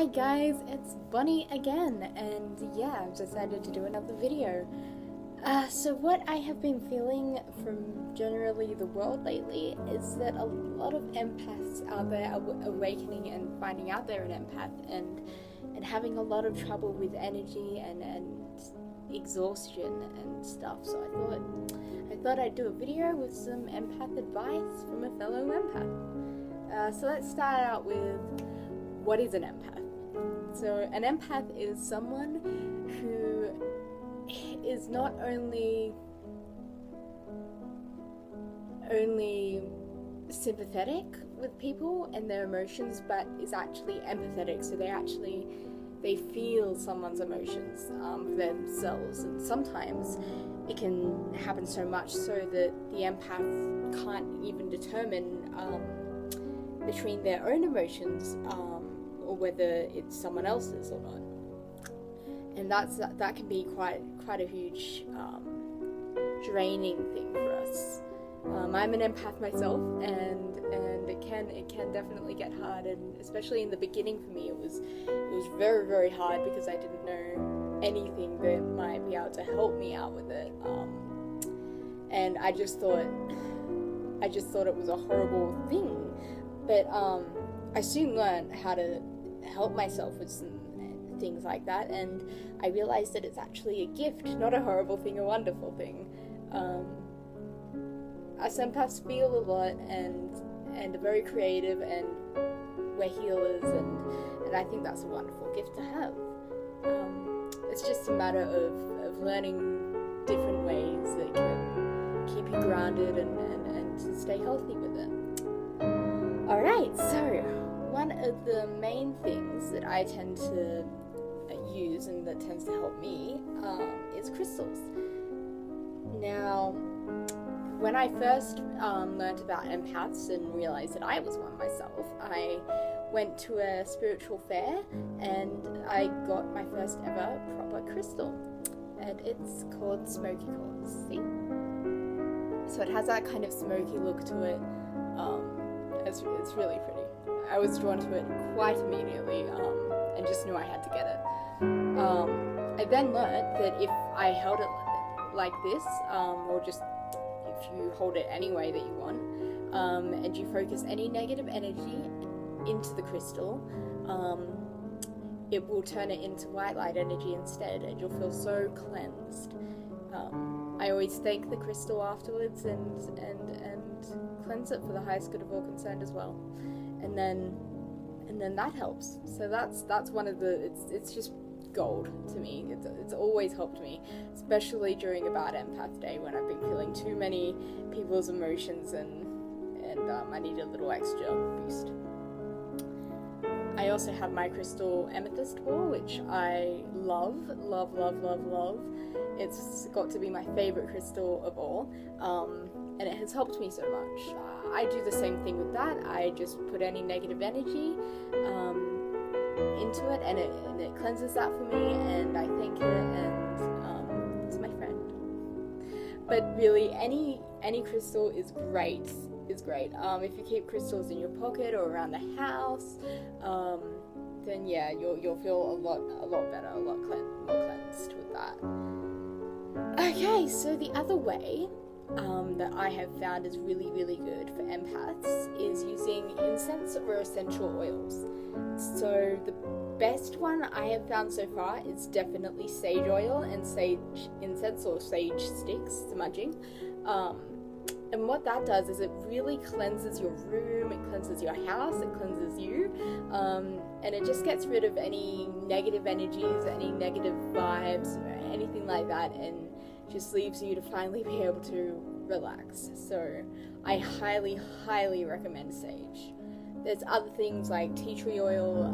Hi guys, it's Bunny again, and yeah, I've decided to do another video. So what I have been feeling from generally the world lately is that a lot of empaths out there are awakening and finding out they're an empath and having a lot of trouble with energy and exhaustion and stuff. So I thought I'd do a video with some empath advice from a fellow empath. So let's start out with, what is an empath? So an empath is someone who is not only sympathetic with people and their emotions, but is actually empathetic. So they feel someone's emotions for themselves, and sometimes it can happen so much so that the empath can't even determine between their own emotions or whether it's someone else's or not. And that can be quite a huge draining thing for us. I'm an empath myself, and it can definitely get hard, and especially in the beginning for me, it was very, very hard because I didn't know anything that might be able to help me out with it, and I just thought it was a horrible thing. But I soon learned how to help myself with some things like that, and I realized that it's actually a gift, not a horrible thing, a wonderful thing. Us empaths feel a lot and are very creative, and we're healers, and I think that's a wonderful gift to have. It's just a matter of learning different ways that can keep you grounded and to stay healthy with it. Alright, so one of the main things that I tend to use and that tends to help me is crystals. Now, when I first learned about empaths and realized that I was one myself, I went to a spiritual fair and I got my first ever proper crystal, and it's called smoky quartz. See? So it has that kind of smoky look to it. It's really pretty. I was drawn to it quite immediately and just knew I had to get it. I then learned that if I held it like this, or just if you hold it any way that you want, and you focus any negative energy into the crystal, it will turn it into white light energy instead, and you'll feel so cleansed. I always thank the crystal afterwards and cleanse it for the highest good of all concerned as well, and then that helps. So that's one of the, it's just gold to me. It's always helped me, especially during a bad empath day when I've been feeling too many people's emotions and I need a little extra boost. I also have my crystal amethyst ball, which I love. It's got to be my favorite crystal of all, and it has helped me so much. I do the same thing with that. I just put any negative energy into it, and it cleanses that for me, and I thank it, and it's my friend. But really, any crystal is great. If you keep crystals in your pocket or around the house, then yeah, you'll feel a lot better, a lot more cleansed with that. Okay, so the other way that I have found is really, really good for empaths is using incense or essential oils. So the best one I have found so far is definitely sage oil and sage incense, or sage sticks, smudging. And what that does is it really cleanses your room, it cleanses your house, it cleanses you, and it just gets rid of any negative energies, any negative vibes, or anything like that, and just leaves you to finally be able to relax. So I highly, highly recommend sage. There's other things like tea tree oil,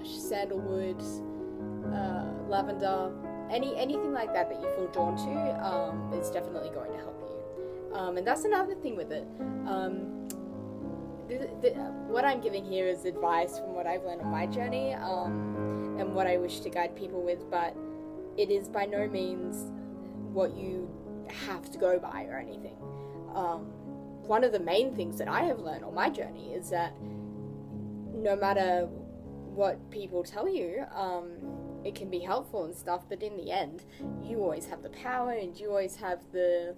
sandalwood, lavender, anything like that you feel drawn to is definitely going to help you. And that's another thing with it. What I'm giving here is advice from what I've learned on my journey, and what I wish to guide people with, but it is by no means what you have to go by or anything. One of the main things that I have learned on my journey is that no matter what people tell you, it can be helpful and stuff, but in the end, you always have the power, and you always have the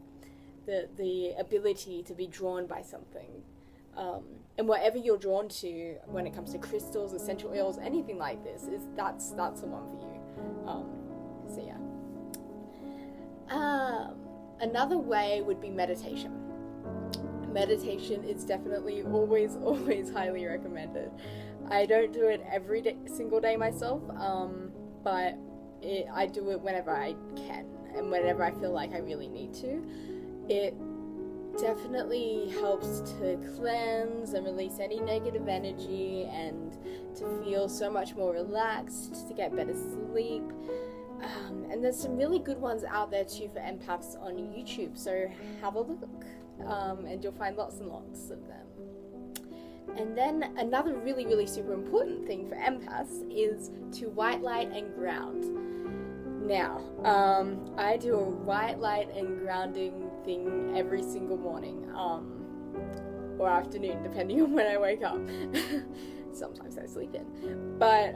ability to be drawn by something. And whatever you're drawn to when it comes to crystals, essential oils, anything like this, that's the one for you. So yeah. Another way would be meditation. Meditation is definitely always highly recommended. I don't do it every single day myself, but I do it whenever I can and whenever I feel like I really need to. It definitely helps to cleanse and release any negative energy and to feel so much more relaxed, to get better sleep. And there's some really good ones out there too for empaths on YouTube, so have a look, and you'll find lots and lots of them. And then another really super important thing for empaths is to white light and ground. Now, I do a white light and grounding thing every single morning, or afternoon, depending on when I wake up. Sometimes I sleep in. But,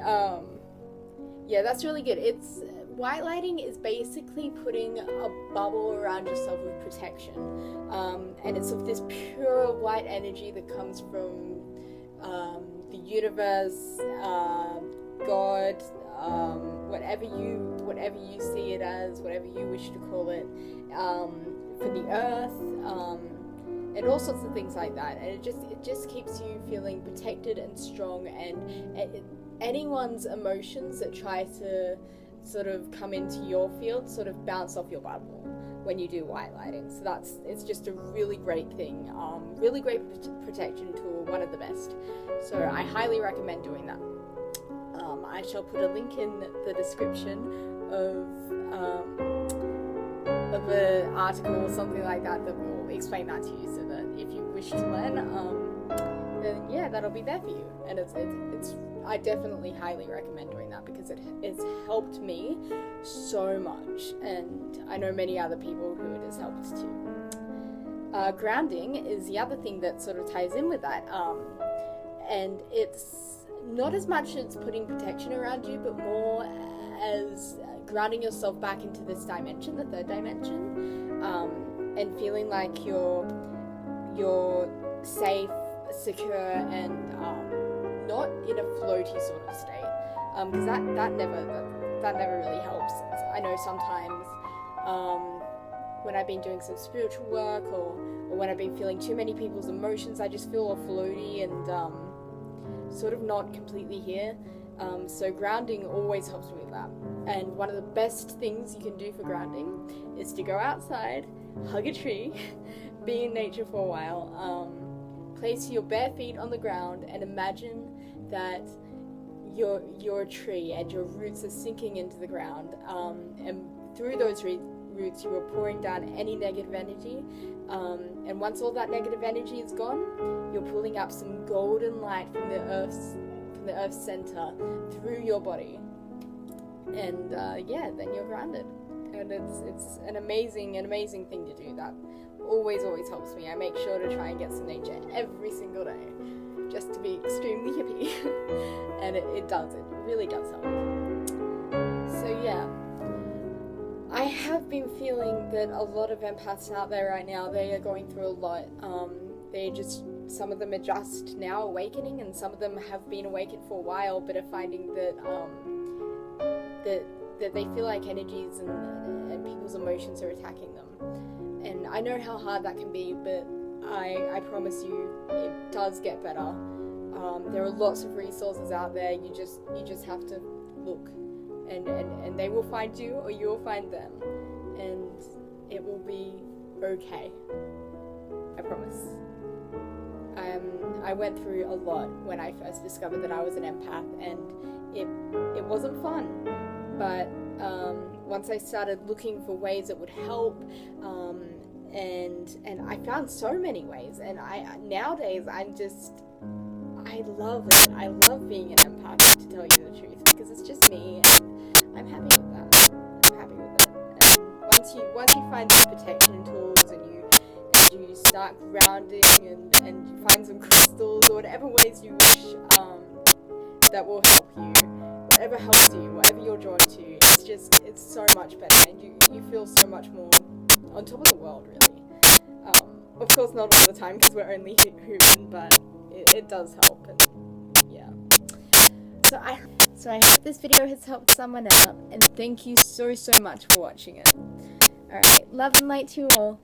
yeah, that's really good. White lighting is basically putting a bubble around yourself with protection. And it's of this pure white energy that comes from the universe, God, whatever you see it as, whatever you wish to call it, for the earth, and all sorts of things like that. And it just keeps you feeling protected and strong, and anyone's emotions that try to sort of come into your field sort of bounce off your bubble when you do white lighting. So it's just a really great thing, really great protection tool, one of the best. So I highly recommend doing that. I shall put a link in the description of an article or something like that will explain that to you, so that if you wish to learn, then yeah, that'll be there for you. And I definitely highly recommend doing that because it's helped me so much, and I know many other people who it has helped too. Grounding is the other thing that sort of ties in with that, and it's not as much as putting protection around you, but more as grounding yourself back into this dimension, the third dimension, and feeling like you're safe, secure, and not in a floaty sort of state, because that never really helps. I know sometimes when I've been doing some spiritual work, or when I've been feeling too many people's emotions, I just feel all floaty and sort of not completely here. So grounding always helps me with that. And one of the best things you can do for grounding is to go outside, hug a tree, be in nature for a while, place your bare feet on the ground and imagine that you're a tree and your roots are sinking into the ground, and through those roots you are pouring down any negative energy, and once all that negative energy is gone, you're pulling up some golden light from the earth's center through your body, and yeah, then you're grounded. And it's an amazing thing to do. That always helps me. I make sure to try and get some nature every single day, just to be extremely hippie. And it really does help. So yeah, I have been feeling that a lot of empaths out there right now, they are going through a lot. Some of them are just now awakening, and some of them have been awakened for a while, but are finding that that they feel like energies and people's emotions are attacking them. And I know how hard that can be, but I promise you, it does get better. There are lots of resources out there. You just have to look, and they will find you, or you will find them, and it will be okay. I promise. I went through a lot when I first discovered that I was an empath, and it wasn't fun. But once I started looking for ways that would help, and I found so many ways, and nowadays I love it. I love being an empath, to tell you the truth, because it's just me, and I'm happy with that. I'm happy with it. And once you find these protection tools, and you start grounding, and you find some crystals or whatever ways you wish that will help you, whatever helps you, whatever you're drawn to, it's so much better, and you feel so much more on top of the world, really. Of course not all the time, because we're only human, but it does help, and yeah. So I hope this video has helped someone out, and thank you so much for watching it. Alright, love and light to you all.